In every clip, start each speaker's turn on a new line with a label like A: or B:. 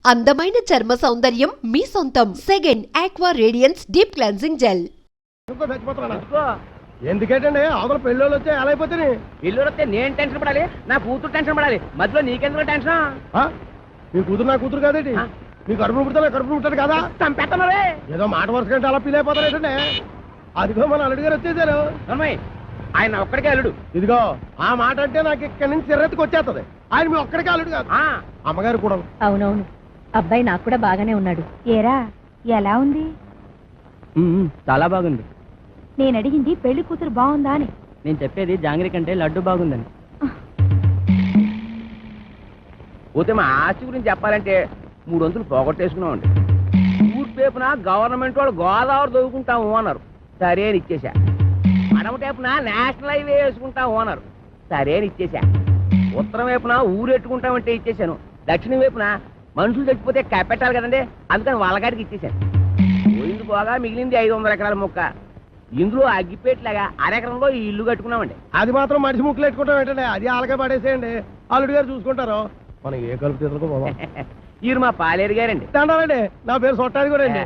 A: అందమైన చర్మ సౌందర్యం మీ సొంతం. Second aqua radiance deep cleansing gel.
B: ఎందుకేటండి అవతల పెళ్ళోళ్ళు వచ్చే ఎలా అయిపోతుంది?
C: పెళ్ళోళ్ళు వస్తే నేను టెన్షన్ పడాలి, నా కూతురు టెన్షన్ పడాలి, మధ్యలో నీకెందుకు టెన్షన్?
B: మీ కూతురు నా కూతురు కాదేంటి? మీ కడుపును పుడతా కడుపును పుట్టాడు కదా,
C: చంపేస్తున్నారే.
B: ఏదో మాట వరుస కంటే అలా ఫీల్ అయిపోతారేటండి. అదిగో మన అల్లుడు గారు వచ్చేసారు.
C: ఆయన ఒక్కడికే అల్లుడు.
B: ఇదిగో ఆ మాట అంటే నాకు ఇక్కడి నుంచి చిర్రెత్తుకు వచ్చేస్తుంది. ఆయన మీ ఒక్కడికే అల్లుడు కాదు, అమ్మగారు కూడా.
D: అవునవును, అబ్బాయి నాకు కూడా బాగానే ఉన్నాడు. ఏరా ఎలా ఉంది?
C: చాలా బాగుంది.
D: నేను అడిగింది పెళ్లి కూతురు బాగుందా అని.
C: నేను చెప్పేది జాంగ్రీ కంటే లడ్డు బాగుందని. పోతే మా ఆస్తి గురించి చెప్పాలంటే 3 వంతులు పోగొట్టేసుకున్నామండి. ఊరు పేపున గవర్నమెంట్ వాళ్ళు గోదావరి దొరుకుంటాము అన్నారు, సరే అని ఇచ్చేసా. మడమ టేపున నేషనల్ హైవే వేసుకుంటాము అన్నారు, సరే అని ఇచ్చేసా. ఉత్తరం వైపున ఊరు ఎట్టుకుంటామంటే ఇచ్చేసాను. దక్షిణం వైపున మనుషులు చచ్చిపోతే కప్పెట్టాలి కదండి, అందుకని వాళ్ళగాడికి ఇచ్చేసాను. పోయింది పోగా మిగిలింది 500 ఎకరాల మొక్క. ఇందులో అగ్గిపేట్లాగా అరెకరంలో ఈ ఇల్లు కట్టుకున్నామండి.
B: అది మాత్రం మనిషి ముక్కులు పెట్టుకుంటాం ఏంటండి, అది ఆలకే పడేసేయండి, అల్లుడు గారు చూసుకుంటారు. మనం ఏ కలుపు తీసుకో.
C: ఈయన మా పాలేరు గారండి.
B: దండాలండి, నా పేరు సొట్టాది కూడా అండి.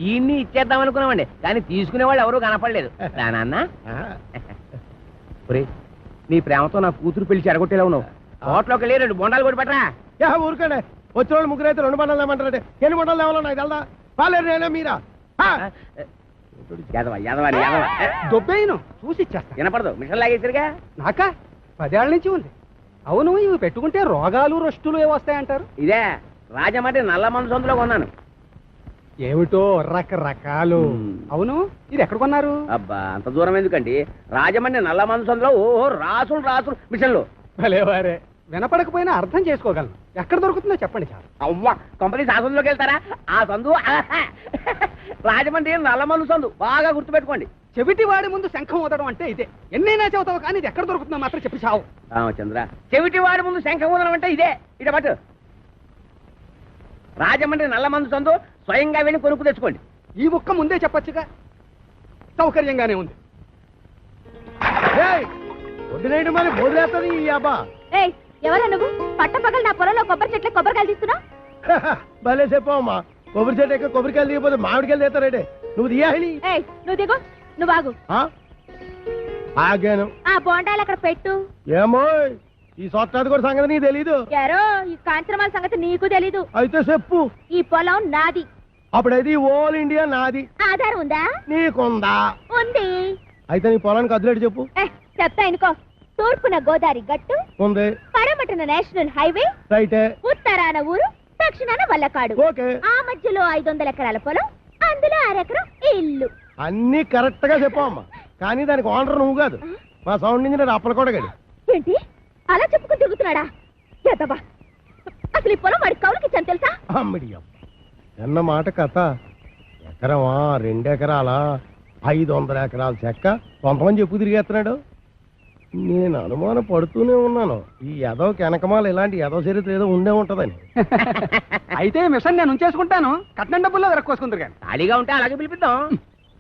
C: ఈయన్ని ఇచ్చేద్దాం అనుకున్నామండి, కానీ తీసుకునే వాళ్ళు ఎవరూ కనపడలేదు. నాన్న నీ ప్రేమతో నా కూతురు పెళ్లి చెడగొట్టేలా ఉన్నావు. హోటల్లోకి వెళ్ళి 2 బొండాలు కూడా పెట్టరా.
B: ఊరుకోండి, వచ్చిన వాళ్ళు ముగ్గురు అయితే 2 బండాలు లేమంటారంటే ఎన్ని బండాలు లేవాలో నాకు తెలదా? పాలేరు నేనే మీరా?
E: దొబ్బేయను చూసి ఇచ్చేస్తా.
C: వినపడదు, మిషన్ లాగేసరిగా.
E: నాకా 10 ఏళ్ల నుంచి ఉంది. అవును, ఇవి పెట్టుకుంటే రోగాలు రొస్టులు ఏ వస్తాయంటారు?
C: ఇదే రాజమండ్రి నల్ల మందు సందులో కొన్నాను.
E: ఏమిటో రకరకాలు. అవును, ఇది ఎక్కడ కొన్నారు?
C: అబ్బా అంత దూరం ఎందుకండి, రాజమండ్రి నల్ల మందు సందులో ఓహో రాసులు రాసులు మిషన్లు.
E: భలేవారే, వినపడకపోయినా అర్థం చేసుకోగలను. ఎక్కడ దొరుకుతుందో చెప్పండి చాలు.
C: అవ్వా కంపెనీ సందులోకి వెళ్తారా? ఆ సందు రాజమండ్రి నల్ల మందు సందు, బాగా గుర్తుపెట్టుకోండి.
E: చెవిటి వాడి ముందు శంఖం ఊదడం అంటే ఇదే. ఎన్నైనా చెబుతావు కానీ ఇది ఎక్కడ దొరుకుతుందో మాత్రం చెప్పి చావు.
C: రామచంద్ర, చెవిటి వాడి ముందు శంఖం ఊదడం అంటే ఇదే. ఇట పట్టు, రాజమండ్రి నల్ల మందు సందు, స్వయంగా వెళ్ళి కొనుక్కు తెచ్చుకోండి.
E: ఈ ముక్క ముందే చెప్పొచ్చుగా, సౌకర్యంగానే ఉంది.
B: వద్దునేంటి మరి బోధులేస్తుంది ఈ అబ్బా.
D: ఎవరా నువ్వు? పట్టపగలు నా పొలంలో కొబ్బరి చెట్లే కొబ్బరికాయలు తీస్తున్నా?
B: భలే చెప్పమ్మా, కొబ్బరి చెట్టు ఎక్క కొబ్బరికాయలు దిగిపోతే మామిడికాయలు తీస్తారేటే. నువ్వు దియాలి.
D: నువ్వు దిగు, నువ్వు ఆగు.
B: ఆగాను.
D: ఆ బోండాలు అక్కడ పెట్టు.
B: ఏమో ఈ సొట్టాది కూడా సంగతి నీకు తెలీదు.
D: యారో ఈ కాంచనమాల సంగతి నీకు తెలీదు.
B: అయితే చెప్పు.
D: ఈ పొలం నాది.
B: అప్పుడైతే ఓల్ ఇండియా నాది.
D: ఆధారం ఉందా?
B: నీకుందా?
D: ఉంది.
B: అయితే నీ పొలానికి అదిలేడు చెప్పు.
D: చెప్తా అనుకో. తూర్పున గోదావరి గట్టు ఉంది, పడమటన నేషనల్ హైవే రైటే, ఉత్తరాన ఊరు, దక్షిణాన వల్లకాడు. ఓకే. ఆ మధ్యలో 500 ఎకరాల పొలం, అందులో 1 ఎకరం ఇల్లు.
B: అన్ని కరెక్ట్ గా చెప్పమ్మా, కానీ దానికి ఓనర్ నువ్వు కాదు, మా సౌండ్ ఇంజనీర్ అప్పలకోడగాడు.
D: ఏంటి అలా చెప్పుకుని తిరుగుతున్నాడా? ఎదవా, అసలు ఈ పొలం వాడి కౌలుకి ఇచ్చాను తెలుసా?
B: అమ్మడియం ఎన్న మాట కథ. ఎకరమా 2 ఎకరాల 500 ఎకరాల చెక్క కొంతమంది చెప్పు తిరిగేస్తున్నాడు. నేను అనుమానం పడుతూనే ఉన్నాను, ఈ ఎదవ వెనకమాల ఇలాంటి ఎదవ చరిత్ర ఏదో ఉండే ఉంటదని.
E: అయితే మిషన్ నేను ఉంచేసుకుంటాను, కట్నం డబ్బుల్లో వెరక్కోసుకుందరు కానీ.
C: ఖాళీగా ఉంటే అలాగే పిలిపిద్దాం.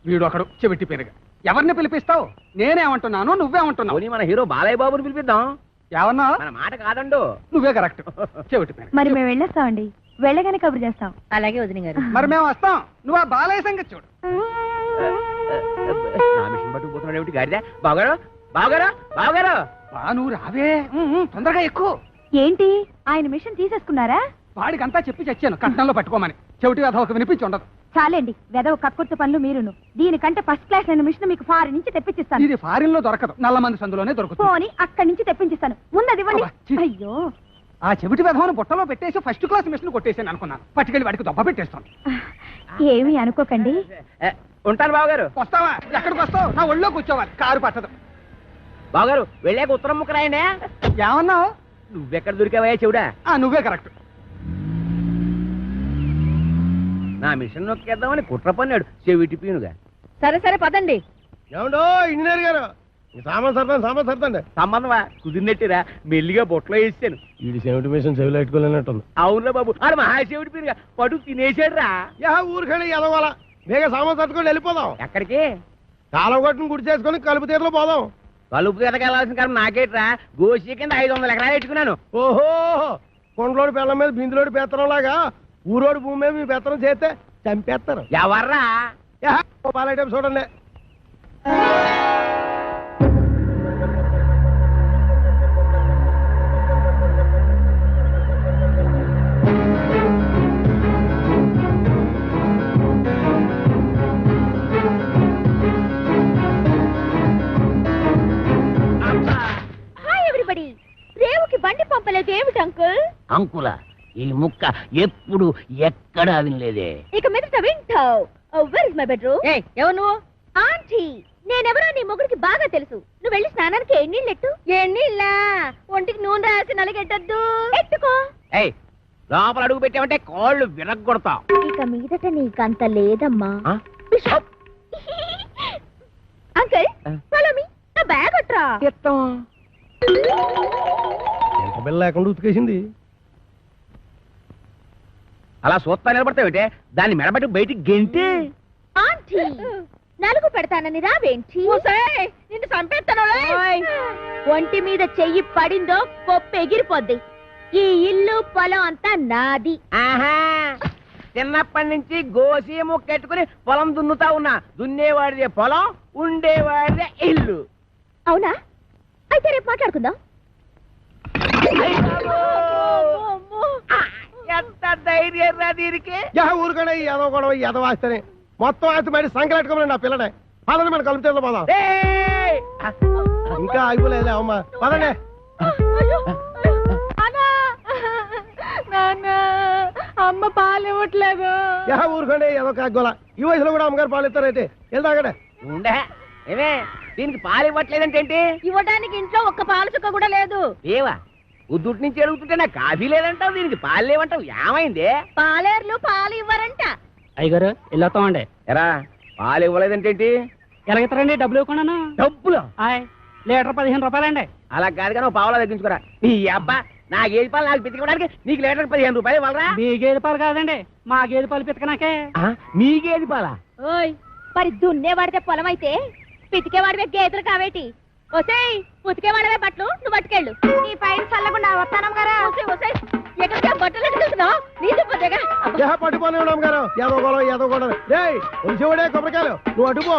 E: వీడు ఒకడు చెవిటి పేరుగా. ఎవరిని పిలిపిస్తావు? నేనేమంటున్నాను, నువ్వేమంటున్నావు?
C: మన హీరో బాలయ్య బాబుని పిలిపిద్దాం.
E: ఏమన్నా?
C: మన మాట కాదండు.
E: నువ్వే కరెక్ట్, చెవిటి పేరు.
D: మరి మేము వెళ్ళేస్తామండి, వెళ్ళగానే కబురు చేస్తాం. అలాగే వదిన గారు.
E: మరి మేము వస్తాం, నువ్వు ఆ బాలయ్య సంగతి చూడు.
C: నా మిషన్ పట్టుకుపోతున్నాడు ఏమిటి గాడిద? బావగారు, బావగారు, బావగారు.
E: నువ్వు రావే, తొందరగా ఎక్కువ.
D: ఏంటి ఆయన మిషన్ తీసేసుకున్నారా?
E: వాడికంతా చెప్పి చచ్చాను కట్నంలో పట్టుకోమని. చెవిటి అదొక వినిపించి ఉండదు.
D: చాలండి, వెదవ కక్కుర్తి పనులు మీరును. దీనికంటే ఫస్ట్ క్లాస్ అయిన మిషన్ మీకు ఫారిన్ నుంచి తెప్పించిస్తాను.
E: ఇది ఫారిన్ లో దొరకదు, నల్ల మంది సందులోనే దొరుకుతుంది.
D: పోనీ అక్కడి నుంచి తెప్పించిస్తాను, ముందది ఇవ్వండి. అయ్యో,
E: ఆ చెవిటి వెధవను బుట్టలో పెట్టేసి ఫస్ట్ క్లాస్ మిషన్ కొట్టేసాను అనుకున్నాను. పట్టుకెళ్ళి వాడికి దొబ్బ పెట్టేస్తాను.
D: ఏమీ అనుకోకండి.
C: ఉంటాను బావగారు.
E: వస్తావా? ఎక్కడికి వస్తావు? నా ఒళ్ళో కూర్చోవాలి, కారు పట్టదు.
C: బావగారు వెళ్ళాక ఉత్తరం ముక్క రాయండి.
E: ఏమన్నావు?
C: నువ్వెక్కడ దొరికావయ్యా చెవుడా?
E: నువ్వే కరెక్ట్.
C: నా మిషన్ నొక్కేద్దామని కుట్ర పన్నాడు చెవిటి పీనుగా.
D: సరే సరే పదండి.
B: ఏమండో ఇంజనీర్ గారు, సామాన్ సర్దండి.
C: సంబంధమా కుదిరినట్టురా, మెల్లిగా బొట్లో వేసాను.
B: వీడి చెవిటి మిషన్ చెవిలో పెట్టుకోలేనట్టుంది.
C: అవునురా బాబు, ఆడు మహాశివుడి పీనుగా పడు తినేసాడు రా.
B: ఊరికండి ఎదవాల, వేగ సామాన్ సర్దుకొని వెళ్ళిపోదాం.
C: ఎక్కడికి?
B: కాలం కొట్టుని గుడి చేసుకొని కలుపు తీరలో పోదాం.
C: కలుపు తీరకెళ్లాల్సిన కాలం నాకేట్రా, గోసి కింద 500 ఎకరాలు పెట్టుకున్నాను.
B: ఓహో, కొండలోడి పిల్లల మీద బిందులోడి పెత్తనంలాగా ఊరోడు భూమి మీద మీ పెత్తనం చేస్తే చంపేస్తారు.
C: ఎవర్రా?
B: పాలైటం చూడండి.
D: Hi everybody. రేవుకి బండి పంపలేదు ఏమిటి అంకుల్?
C: అంకుల ఈ ముక్క ఎప్పుడు ఎక్కడా వినలేదే.
D: ఇక మీదట వింటావు. Where is my bedroom? ఎవరు నువ్వు? ఆంటీ. నేనెవరో నీ మొగుడికి బాగా తెలుసు. నువ్వు వెళ్ళి స్నానానికి ఎన్నీళ్ళెట్టు. ఎన్నీళ్ళ? ఒంటికి నూనె రాసి నలగెట్టద్దు. ఎట్టుకో.
C: ఏయ్, లోపల అడుగు పెట్టామంటే కాళ్ళు విరగొడతాం.
D: ఇక మీదట నీకంత లేదమ్మా.
C: ఆ?
D: బిషప్. Uncle follow me. నా బ్యాగ్ అట్రా.
B: ఎంత బిల్ల లేకుండా ఉతికేసింది.
C: అలా సూత్తా నిలబడతావేటే? దాన్ని మెడబెట్టి బయటికి గెంటి.
D: ఆంటీ నలుగు పెడతానని రావేంటి? నిన్ను చంపేస్తాను. ఒంటి మీద చెయ్యి పడిందో పప్పు ఎగిరిపోద్ది. ఈ ఇల్లు పొలం అంతా నాది.
C: ఆహా, చిన్నప్పటి నుంచి గోసి ముక్కెట్టుకుని పొలం దున్నుతా ఉన్నా. దున్నేవాడిదే పొలం, ఉండేవాడిదే ఇల్లు.
D: అవునా? అయితే రేపు మాట్లాడుకుందాం.
C: ఎంత ధైర్యం రా దీనికి.
B: ఊరుకనే ఎదవ గొడవ ఎదవ ఆస్తేనే మొత్తం ఆస్తి బయట సంకలెట్టుకోమని నా పిల్లనే. పదండి మనం కలుపుతే పోదాం.
C: ఏయ్!
B: ఇంకా ఆగిపోలేదు అమ్మా, పదండి.
D: అమ్మ పాలు ఇవ్వట్లేదు.
B: ఊరుకోండి ఏదో కాగోల. ఈ వయసులో కూడా అమ్మగారు పాలు ఇస్తారైతే వెళ్తాగడే.
C: ఉండే ఏమే, దీనికి పాలు ఇవ్వట్లేదంటే ఏంటి?
D: ఇవ్వడానికి ఇంట్లో ఒక్క పాలు చుక్క కూడా లేదు.
C: ఏవా ఉద్దుటి నుంచి అడుగుతుంటే నాకు కాఫీ లేదంటావు, దీనికి పాలు లేవంటావు. ఏమైంది?
D: పాలేర్లు పాలు ఇవ్వరంట.
E: అయ్యగారు వెళ్ళొస్తామండి.
C: ఎరా పాలు ఇవ్వలేదంటే ఏంటి?
E: ఎలాగెత్తారండి? డబ్బులు ఇవ్వకుండా.
C: డబ్బులు
E: లీటర్ 15 రూపాయలండి.
C: అలా కాదు కానీ పావులా తగ్గించుకోరా. నీ అబ్బా నా గేదె పాలు నాకు పితికడానికి నీకు లీటర్ 15 రూపాయలు ఇవ్వాలరా?
E: మీ గేదె పాలు కాదండి, మా గేదె పాలు పితకనాకే.
C: మీ గేదె పాలా?
D: ఓయ్ మరి దున్నేవాడితే పొలం అయితే పితికేవాడివే గేదెలు కావేటి? ఒసేయ్ ఉతికేవాడవే బట్టలు నువ్వు పట్టుకెళ్ళు. నీ పైన చల్లకుండా వస్తానం గారా. ఎక్కడికి బట్టలు ఎట్టుకుంటున్నావు? నీది పొద్దుగా
B: పట్టుకోని అమ్మగారు ఏదో గొడవ ఏదో గొడవ. ఒలిసేవాడే కొబ్బరికాయలు నువ్వు అటుపో.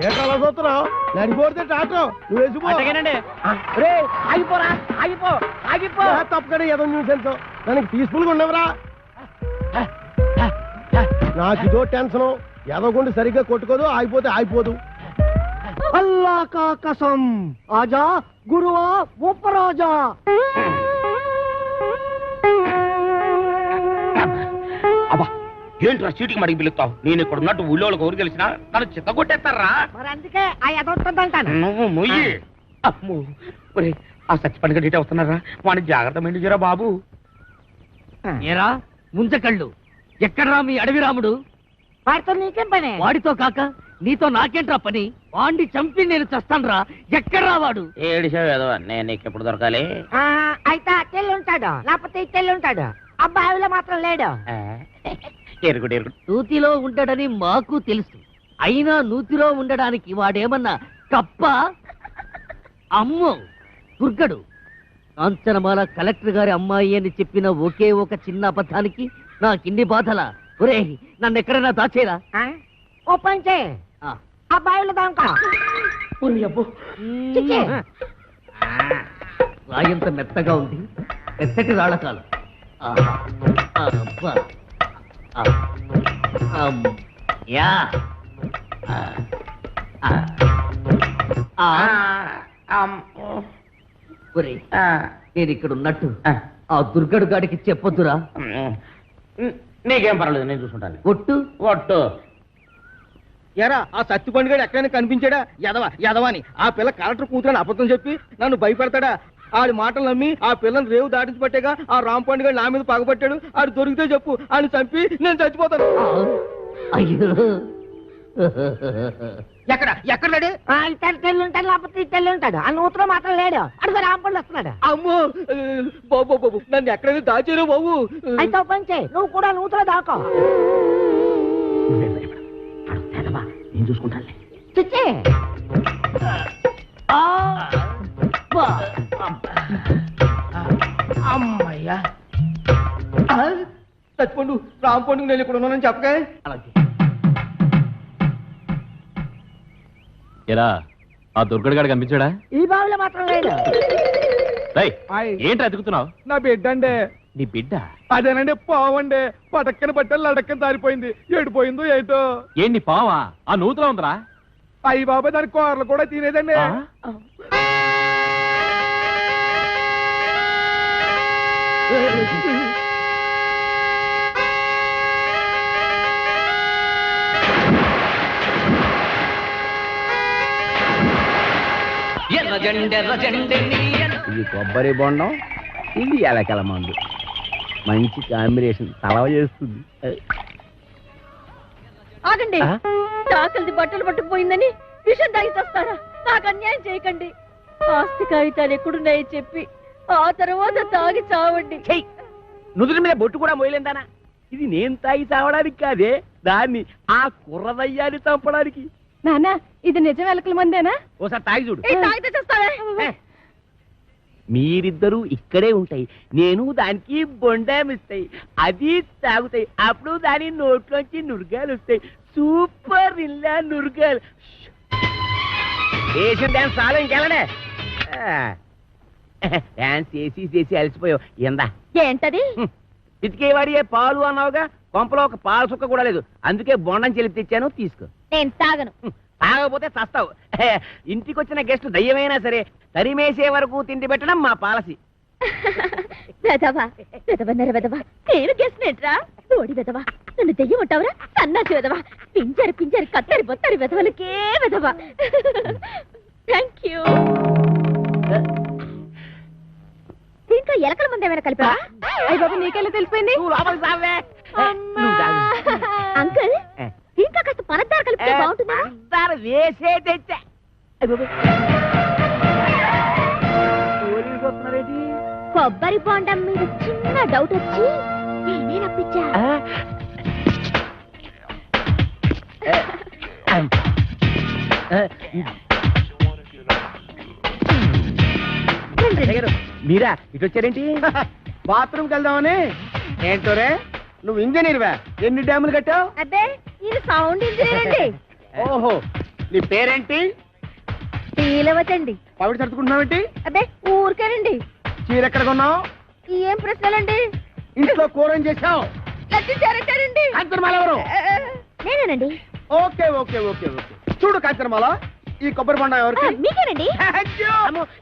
B: ఏంటో అలా చూస్తున్నావు? నడిపోతే టాటో నువ్వు వేసిపో.
C: రే ఆగిపోరా, ఆగిపో ఆగిపో.
B: తప్పకనే ఏదో న్యూసెన్స్. దానికి పీస్ఫుల్ గా ఉండవరా? నాకు ఇదో టెన్షన్. ఎదగొండి సరిగ్గా కొట్టుకోదు, ఆగిపోతే ఆగిపోదు. అల్లా కా కసం ఆజా గురువా ఉపరాజా.
C: అబ్బా ఏంట్రా చీటికి మడికి పిలుస్తావు? నేను ఇక్కడ ఉన్నట్టు ఊళ్ళోకి ఊరు తెలిసిన నన్ను చిత్త కొట్టేస్తారా?
E: అందుకే ఆ ఎదొస్తుందంటాను.
C: నువ్వు మొయ్యి. అమ్మో ఒరే, ఆ సచ్చి పని గడ్డి వస్తున్నారా? వాడిని జాగ్రత్త మెండుజరా బాబు.
E: ఏరా ముంచకళ్ళు, ఎక్కడరా మీ అడవి రాముడు? వాడితో నీకేం పని? వాడితో కాక నీతో నాకేంట్రా పని? వాడిని చంపి నేను చస్తానురా. ఎక్కడ్రా వాడు?
C: ఏడిసావు ఏదో, నేను నీకు ఎప్పుడు దొరకాలి?
E: అయితే అట్టెళ్ళి ఉంటాడు, లేకపోతే ఇట్టెళ్ళి ఉంటాడు. అబ్బాయిలో మాత్రం లేడు.
C: ఎరుగుడు ఎరుగుడు
E: నూతిలో ఉంటాడని మాకు తెలుసు. అయినా నూతిలో ఉండడానికి వాడేమన్నా కప్ప? అమ్మో దుర్గడు. కాంచనమాల కలెక్టర్ గారి అమ్మాయి అని చెప్పిన ఒకే ఒక చిన్న అబద్ధానికి నాకిన్ని బాధల. ఒరే నన్ను ఎక్కడైనా దాచేరా. ఓ పంచే అబ్బాయిలో దాంకా రాయంత మెత్తగా ఉంది, మెత్తటి రాళ్ళకాలు. నేను ఇక్కడ ఉన్నట్టు ఆ దుర్గడు గాడికి చెప్పొద్దురా.
C: నీకేం పర్వాలేదు, నేను చూసుకుంటాను.
E: ఒట్టు
C: ఒట్టు.
B: ఎరా ఆ సత్తి పండుగ ఎక్కడైనా కనిపించాడా? ఎదవాని ఆ పిల్ల కలెక్టర్ కూతురని అబద్ధం చెప్పి నన్ను భయపెడతాడా? ఆడి మాటలు నమ్మి ఆ పిల్లని రేవు దాటించి పట్టేగా ఆ రామ్ పండుగ నా మీద పగబట్టాడు. ఆడు దొరికితే చెప్పు, ఆడిని చంపి నేను చచ్చిపోతాను.
E: అయ్యో
B: ఎక్కడ ఎక్కడ లేడు?
E: తెల్లి ఉంటాడు, లేకపోతే తెల్లి ఉంటాడు. ఆ నూతులో మాత్రం లేడు. అడుగు రాంపండు వస్తున్నాడు.
B: అమ్మో బాబు బాబు నన్ను ఎక్కడైనా దాచారు బాబు.
E: అయితే పంచే నువ్వు కూడా నూతులో దాకో.
C: నేను చూసుకుంటాను.
E: చిచ్చి
C: అమ్మయ్యా చచ్చిపోండు రాంపండు నేను ఇక్కడ ఉన్నానని చెప్పగా. అలాగే
F: ఎలా ఆ దుర్గడు గారు కనిపించాడా?
E: ఈ బావిలో మాత్రం లేదు.
F: ఏంటి అతుకుతున్నావు?
B: నా బిడ్డ అండి.
F: నీ బిడ్డ?
B: అదేనండి పావండి. పటక్కన పట్టాలి లడక్కన దారిపోయింది. ఏడిపోయిందో ఏటో.
F: ఏంటి పావా? ఆ నూతులో ఉందరా?
B: అయ్యి బాబా దాని కూరలు కూడా తినేదండి.
C: ఇది కొబ్బరి బొండం, ఇది ఎలకల మందు. మంచి కాంబినేషన్, తలవ చేస్తుంది.
D: ఆగండి. తాకలిది బట్టలు పట్టుకుపోయిందని విషం తాగి చేస్తారా? నాకు అన్యాయం చేయకండి. ఆస్తి కాగితాలు ఎక్కడున్నాయో చెప్పి ఆ తర్వాత తాగి చావండి.
C: నుదుటి మీద బొట్టు కూడా మోయలేందానా? ఇది నేను తాగి చావడానికి కాదే, దాన్ని ఆ కుర్రదయ్యాన్ని చంపడానికి.
D: నానా, ఇది నిజం ఎలకల మందేనా?
C: ఓసారి తాగి చూడు.
D: తాగితే చేస్తావే.
C: మీరిద్దరూ ఇక్కడే ఉంటాయి, నేను దానికి బొండామిస్తాయి, అది తాగుతాయి. అప్పుడు దాని నోట్లోంచి నురగాలు వస్తాయి. సూపర్ ఇల్లా నురగాలు. వేసిన డాన్స్ చాలు, ఇంకెళ్ళనే. డాన్స్ చేసి అలసిపోయావు. ఎందా
D: ఏంటది?
C: ఇతికేవాడి పాలు అన్నావుగా, కొంపలో ఒక పాల సుక్క కూడా లేదు. అందుకే బొండం చెలిపి తెచ్చాను, తీసుకో.
D: నేను తాగను.
C: తాగకపోతే చస్తావు. ఇంటికి వచ్చిన గెస్ట్ దయ్యమైనా సరే తరిమేసే వరకు తిండి పెట్టడం మా పాలసీ.
D: వెదవా వెదవన్నర వెదవా, నేను గెస్ట్రా? ఓడి వెదవా, నన్ను దెయ్యం ఉంటావురా? సన్నాసి వెదవా, పింజరి కత్తరి బొత్తరి వెదవలకే వెదవా. Thank you. దీంట్లో ఎలకల మంది ఏమైనా కలిపా? అయ్య బాబు, నీకెళ్ళి తెలిసిపోయింది. అంకుల్, దీంట్లో కాస్త పనద్దారు కలిపితే బాగుంటుందా?
C: వేసే తెచ్చా.
D: కొబ్బరి బొండం మీద చిన్న డౌట్ వచ్చి నేనే రప్పించా.
C: మీరా ఇటు వచ్చారేంటి?
B: బాత్రూమ్కి వెళ్దామని. ఏంటోరే, నువ్వు ఇంజనీర్వా? ఎన్ని డ్యాములు కట్టావు?
D: అబ్బే, ఇది సౌండ్ ఇంజనీర్ అండి.
B: ఓహో, నీ పేరేంటి?
D: పీలవతండి.
B: పవిడి సర్దుకుంటున్నావేంటి?
D: అబ్బే, ఊరికేనండి.
B: చీర ఎక్కడ కొన్నావు?
D: ఏం ప్రశ్నలండి?
B: ఇంట్లో కూర ఏం చేసావు?
D: లచ్చించారంటారండి.
B: కాంచనమాల ఎవరు?
D: నేనేనండి.
B: Okay okay okay okay. చూడు కాంచనమాల, ఈ కొబ్బరి బొండం ఎవరికి?
D: మీకేనండి.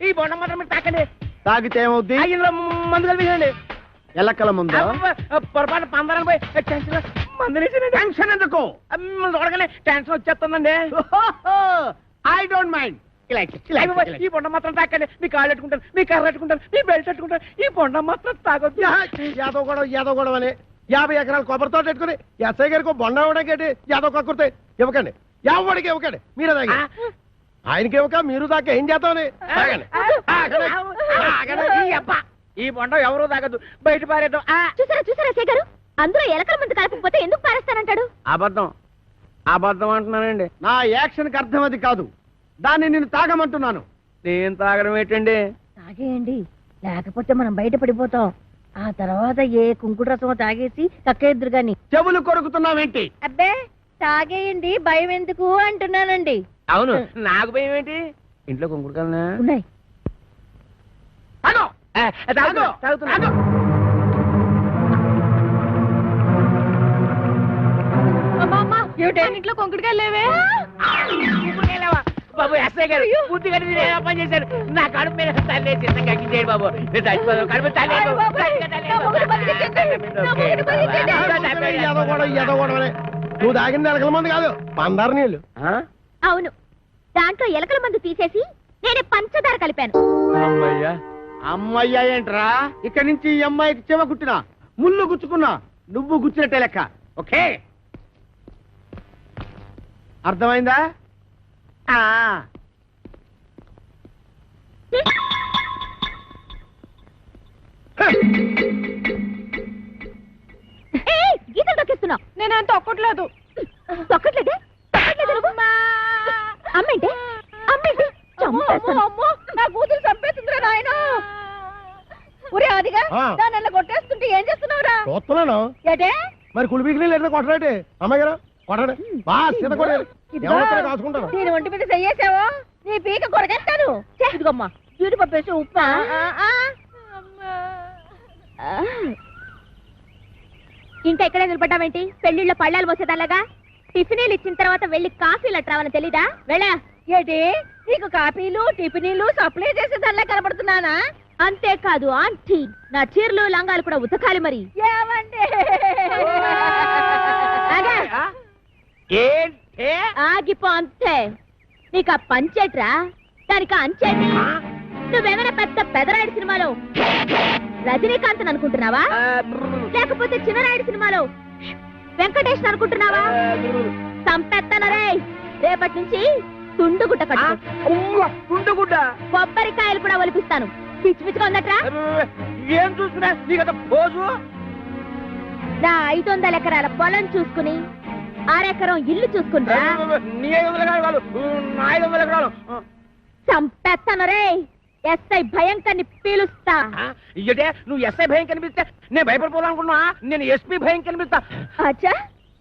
C: ఈ బొండం మాత్రం మీరు తాకండి.
B: తాగితే ఏమవుద్ది?
C: ఇందులో మందు కలిపించండి.
B: ఎల్లక్కల ముందు
C: పొరపాటు పందరాలు పోయి మందు
B: టెన్షన్ ఎందుకు?
C: చూడగానే టెన్షన్ వచ్చేస్తుందండి.
B: I don't mind.
C: ఈ బొండం మాత్రం తాకండి. మీ కాళ్ళు పెట్టుకుంటాను, మీ కర్ర పెట్టుకుంటాను, మీ బెల్ట్ పెట్టుకుంటాను. ఈ బొండం మాత్రం తాగొద్దు.
B: యాదవ్ గొడవ అని 50 ఎకరాలు కొబ్బరితో పెట్టుకుని ఎస్ఐ గారికి బొండ ఇవ్వడానికి యాదవ్ కక్కుర్తే ఇవ్వకండి. ఎవడికి ఇవ్వకండి. మీరే తాగి ఆయనకి ఇవ్వక మీరు దాకా ఏం చేద్దామని.
C: ఈ బొండం ఎవరు తాగద్దు, బయట పారేద్దాం.
D: చూసారా సే గారు, అందులో ఎలకల మంది కలపకపోతే ఎందుకు పారేస్తానంటాడు?
C: అబద్ధం అబద్ధం అంటున్నానండి.
B: నా యాక్షన్కి అర్థం అది కాదు. దాన్ని నేను తాగమంటున్నాను.
C: నేను తాగడం ఏంటండి?
D: తాగేయండి, లేకపోతే మనం బయట పడిపోతాం. ఆ తర్వాత ఏ కుంకుడు రసమో తాగేసి కక్కేద్దరు గాని.
B: చెవులు కొరుకుతున్నావేంటి?
D: అబ్బే, తాగేయండి, భయం ఎందుకు అంటున్నానండి.
C: అవును, నాకు భయం ఏంటి? ఇంట్లో కుంకుడుకాయలు
D: ఉన్నాయి. ఇంట్లో కొంకుడుకాయలు లేవే?
C: బాబు ఎస్ఐ గారు బుద్ధి కట్టి మీరు ఏదో పని చేశారు. నా కడుపు మీద తల్లి చిన్న చేయండి బాబు. కడుపు
B: నువ్వు తాగింది ఎలకల మంది కాదు, పందారు నీళ్ళు.
D: అవును, దాంట్లో ఎలకల మందు తీసేసి నేనే పంచదార కలిపాను.
B: అమ్మయ్యా అమ్మయ్యా ఏంట్రా? ఇక్కడి నుంచి ఈ అమ్మాయికి చెవ కుట్టినా ముళ్ళు గుచ్చుకున్నా నువ్వు గుచ్చినట్టే లెక్క. ఓకే, అర్థమైందా?
D: గీతలు తొక్కిస్తున్నావు. నేను అంత తొక్కట్లేదు. తొక్కట్లేదే? అమ్మేంటి అమ్మేంటి? నా కూతురు చంపేస్తుందిరా నాయన. ఒరే అదిగా దాన్ని కొట్టేస్తుంటే ఏం చేస్తున్నావురా?
B: చూస్తున్నాను
D: ఏటే
B: మరి కులిపీకి లేదా కొట్టరాటి అమ్మాయి గారు కొట్టండి బాగా సీత కొట్టారు కాసుకుంటాను
D: నేను ఒంటి మీద చెయ్యేసావో నీ పీక కొరకేస్తాను ఇదిగమ్మా జీడిపప్పు వేసి ఉప్మా ఇంకా ఎక్కడే నిలబడ్డావేంటి పెళ్లిళ్ళ పళ్ళాలు పోసేదాలాగా టిఫినీలు ఇచ్చిన తర్వాత వెళ్ళి కాఫీలు అట్రావని తెలీదా వెళ్ళా ఏంటి నీకు కాఫీలు టిఫినీలు సప్లై చేసేదానిలా కనబడుతున్నానా అంతేకాదు ఆంటీ నా చీరలు లంగాలు కూడా ఉతకాలి మరి ఆగిపో అంతే నీకు ఆ పంచేట్రా దానికి అంచేటి నువ్వేమైనా పెద్ద పెదరాయుడు సినిమాలో రజనీకాంత్ అనుకుంటున్నావా లేకపోతే చిన్నరాయుడు సినిమాలో వెంకటేష్ అనుకుంటున్నావా సంపెత్తనరే రేపటి నుంచి తుండుగుడ్డ
C: తుండుగుడ్డ
D: కొబ్బరికాయలు కూడా ఒలిపిస్తాను పిచ్చి పిచ్చిగా ఉందట్రా
C: ఏం చూస్తున్నా నీకత పోజు
D: నా 500 ఎకరాల పొలం చూసుకుని 6 ఎకరం ఇల్లు చూసుకుంటా
C: నీ 500 ఎకరాలు నా 500 ఎకరాలు
D: సంపెత్తనరే ఎస్ఐ భయంకర్ని పీలుస్తా
C: ఇయ్యటే నువ్వు ఎస్ఐ భయం కనిపిస్తే నేను భయపడిపోవాలనుకున్నా నేను ఎస్పీ భయం కనిపిస్తా
D: అచ్చా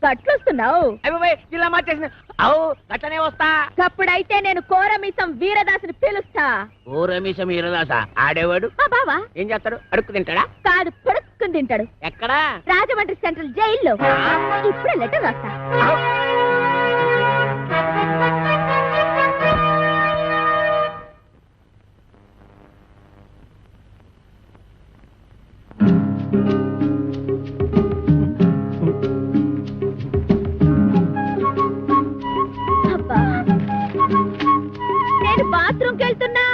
D: గట్లొస్తున్నావు
C: అయ్యి ఇలా మార్చేసిన అవు గట్టనే వస్తా
D: అప్పుడైతే నేను కోరమీసం వీరదాసుని పిలుస్తా
C: ఓరమీసం వీరదాస ఆడేవాడు
D: మా బావా
C: ఏం చేస్తాడు అడుక్కు తింటాడా
D: కాదు పడుక్కుని తింటాడు
C: ఎక్కడా
D: రాజమండ్రి సెంట్రల్ జైల్లో ఇప్పుడే లెటర్ రాస్తా అబ్బా నేను బాత్రూమ్కి వెళ్తున్నా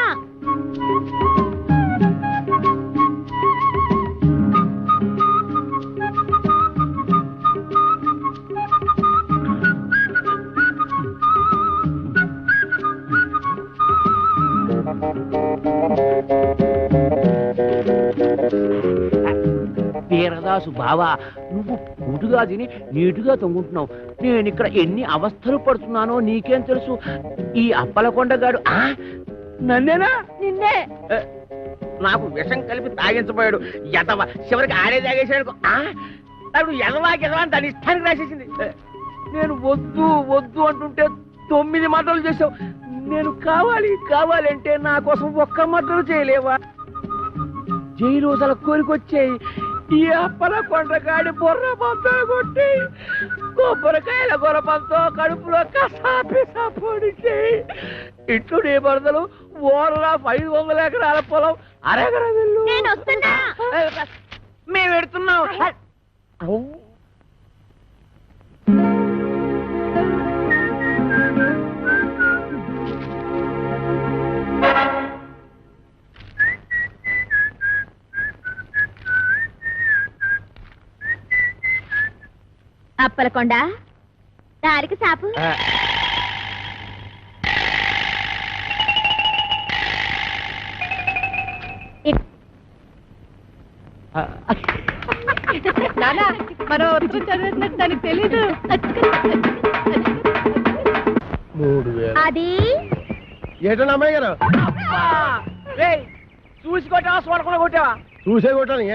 C: వీరదాసు బావా నువ్వు పూటుగా తిని నీటుగా తొంగుంటున్నావు నేను ఇక్కడ ఎన్ని అవస్థలు పడుతున్నానో నీకేం తెలుసు ఈ అప్పలకొండగాడు నన్నేనా
D: నిన్నే
C: నాకు విషం కలిపి తాగించబోయాడు ఎదవ చివరికి ఆడే తాగేసాడు నాకు ఎదవాకి ఎదవా అని దాని ఇష్టానికి రాసేసింది నేను వద్దు వద్దు అంటుంటే 9 మాటలు చేసావు నేను కావాలి కావాలంటే నా కోసం ఒక్క మాటలు చేయలేవా జైలు అసలు కోరికొచ్చాయి ఈ అప్పల కొండగాడి బొర్ర పంతో కొట్టి కొబ్బరికాయల గొరపంతో కడుపులో కసాపిసా పొడిచి ఇట్లు నీ బరదలు ఓరలా 500 ఎకరాల పొలం అరెకరం వెళ్ళు
D: నేను వస్తున్నా
C: మేము పెడుతున్నాం
D: అప్పలకొండ దారికి సాపు
G: మనం ఉత్తరం చదివేసినట్టు దానికి తెలీదు.
B: 3000
D: అది
B: ఏటన్నా అమ్మాయి గారు
C: చూసి కొట్టావా చూడకుండా కొట్టావా
B: చూసే కొట్టాను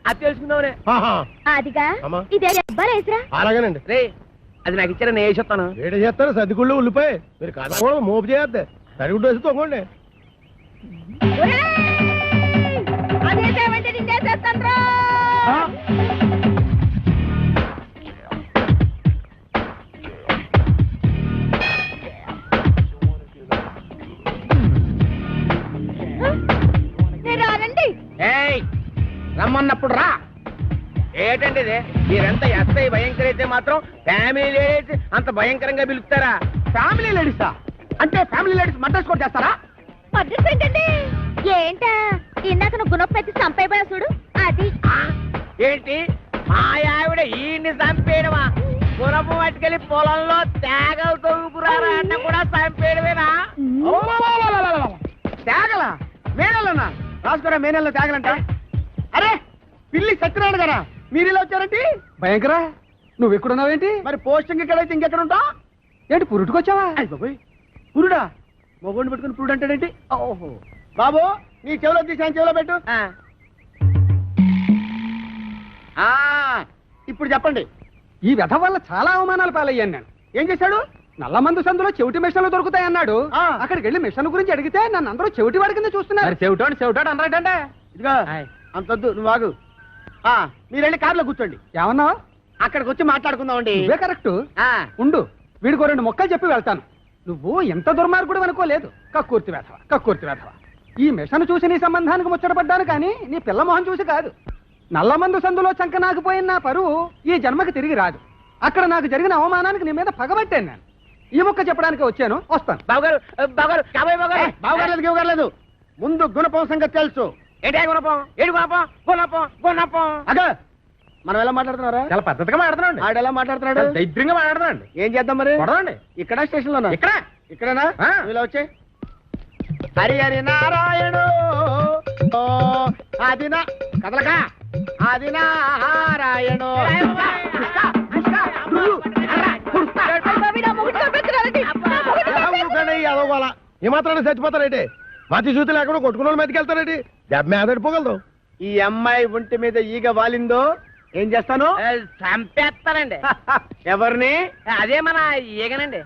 C: అది తెలుసుకుందామనే
D: అదిగా
B: అమ్మా.
D: ఇదే అబ్బాయిరా
B: అలాగేనండి
C: రే అది నాకు ఇచ్చారా నేను వేసేస్తాను
B: ఏడు చేస్తారు సర్దిగుళ్ళు ఉల్లిపోయి మీరు కథ కూడా మోపు చేయద్దు సరిగుడ్డు వేసి తొంగండి
D: అదేసేమంటే నేను చేసేస్తాను రానండి
C: రమ్మన్నప్పుడు రా ఏంటండి ఇది మీరంతా ఎస్ఐ భయంకర అయితే మాత్రం ఫ్యామిలీ లేడీస్ అంత భయంకరంగా పిలుస్తారా ఫ్యామిలీ లేడీసా అంటే ఫ్యామిలీ లేడీస్ మద్దతు కూడా చేస్తారా
D: అడ్రస్ ఏంటండి ఏంటా ఇందాక నువ్వు గుణపెట్టి చంపైపోయా చూడు అది
C: ఏంటి మా ఆవిడ ఈయన్ని చంపేయడమా గుణపు పట్టుకెళ్ళి పొలంలో తేగలు తవ్వుకురారా అన్న కూడా చంపేయడమేనా తేగల మేనల్లనా రాసుకోరా మేనల్లో తేగలంట అరే పిల్లి సత్యనారాయణ గారా మీరు ఇలా వచ్చారండి
H: భయంకరా నువ్వు ఎక్కడున్నావేంటి
C: మరి పోస్టింగ్ ఇక్కడైతే ఇంకెక్కడ ఉంటా
H: ఏంటి పురుటుకొచ్చావా
C: పురుడా మొగోడిని పెట్టుకుని పురుడు అంటాడేంటి ఓహో బాబు నీ చెవిలో తీసి ఆయన చెవిలో పెట్టు ఆ, ఇప్పుడు చెప్పండి.
H: ఈ వ్యధ వల్ల చాలా అవమానాలు పాలయ్యాను నేను. ఏం చేశాడు? నల్లమందు సందులో చెవిటి మిషన్లు దొరుకుతాయన్నాడు. అక్కడికి వెళ్ళి మిషన్ గురించి అడిగితే నన్ను అందరూ చెవిటి వాడి కింద చూస్తున్నారు.
F: చెవిటాడు అన్నాడంటే
C: ఇదిగో అంతొద్దు, నువ్వు ఆగు. మీరు వెళ్ళి కార్లో కూర్చోండి.
H: ఏమన్నా?
C: అక్కడికి వచ్చి మాట్లాడుకుందామండి.
H: నువ్వే కరెక్ట్. ఉండు, వీడికో 2 మొక్కలు చెప్పి వెళ్తాను. నువ్వు ఎంత దుర్మార్గుడు అనుకోలేదు. కక్కుర్తి వేధవ. ఈ మిషన్ చూసి నీ సంబంధానికి ముచ్చటపడ్డాను కానీ నీ పిల్ల మొహం చూసి కాదు. నల్లమందు సందులో చంకనాగిపోయిన నా పరువు ఈ జన్మకి తిరిగి రాదు. అక్కడ నాకు జరిగిన అవమానానికి నీ మీద పగబట్టాను నేను. ఈ మొక్క చెప్పడానికి వచ్చాను, వస్తాను.
C: బావగారు లేదు. ముందు గుణపం సంగతి తెలుసు. ఏంటే గుణపం? ఏడు గుణపం. అదే మనం ఎలా మాట్లాడుతున్నారా?
F: చాలా పద్ధతిగా మాట్లాడుతున్నాడు.
C: ఆడు ఎలా మాట్లాడుతున్నాడు?
F: దైద్యంగా మాట్లాడుతున్నాడు.
C: ఏం చేద్దాం మరి?
F: కొడదండి.
C: ఇక్కడ స్టేషన్ లోనా? ఇక్కడేనా?
F: ఆ.
C: ఇలా వచ్చే హరి హరి నారాయణ ఆదిన కదలక ఆది నారాయణ
B: ఏమాత్రాన్ని చచ్చిపోతారేంటి? మతి చూతి లేకుండా కొట్టుకున్న వాళ్ళు మీదకి వెళ్తారేంటి? దెబ్బ మీద పడిపోగలదు.
C: ఈ అమ్మాయి ఒంటి మీద ఈగ వాలిందో ఏం చేస్తాను?
E: చంపేస్తానండి.
C: ఎవరిని?
E: అదే మన ఈగనండి.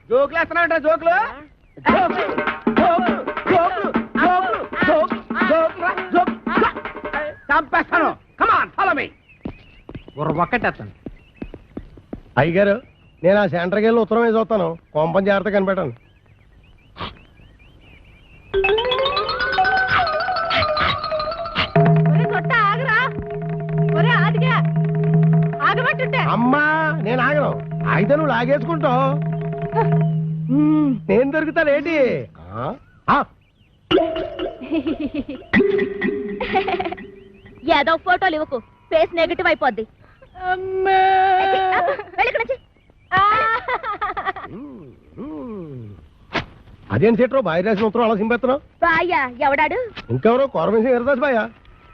C: జోకులు వేస్తున్నావు? జోకులు చంపేస్తాను. Come on follow me.
F: ఒక్కటేస్తాను.
B: అయ్యగారు, నేను ఆ సెంటర్కి వెళ్ళి ఉత్తరం వేసి వస్తాను. కొంపం జాగ్రత్త కనిపెట్టాను. అమ్మా, నేను ఆగను. అయితే నువ్వు లాగేసుకుంటావు. నేను దొరుకుతానేంటి?
D: ఏదో ఫోటోలు ఇవ్వకు, ఫేస్ నెగటివ్ అయిపోద్ది.
B: అదేం సెట్రో బాయ్ రాసిన ఉత్తరం అలా సింపెత్తున్నావు?
D: బాయ్యా ఎవడాడు?
B: ఇంకెవరో కోరమేసి ఎరదాస్ బాయా.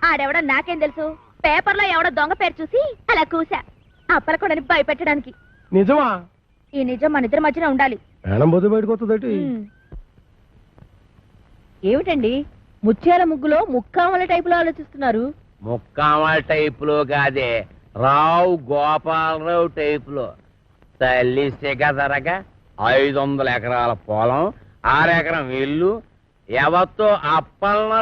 D: ఆడెవడో నాకేం తెలుసు. పేపర్లో ఎవడో దొంగ పేరు చూసి అలా కూసా. అప్పలకొండని భయపెట్టడానికి.
B: నిజమా?
D: ఈ నిజం మన ఇద్దరి మధ్యన ఉండాలి.
B: మేడం బొద్దు బయటకు వస్తుంది.
G: ఏమిటండి ముత్యాల ముగ్గులో ముక్కామల టైపులో ఆలోచిస్తున్నారు?
C: ముక్కామల టైపులో కాదే, రావు గోపాలరావు టైపులో. తల్లి సిగదరగా 500 ఎకరాల పొలం, 6 ఎకరం ఇల్లు, ఎవరితో అప్పలనర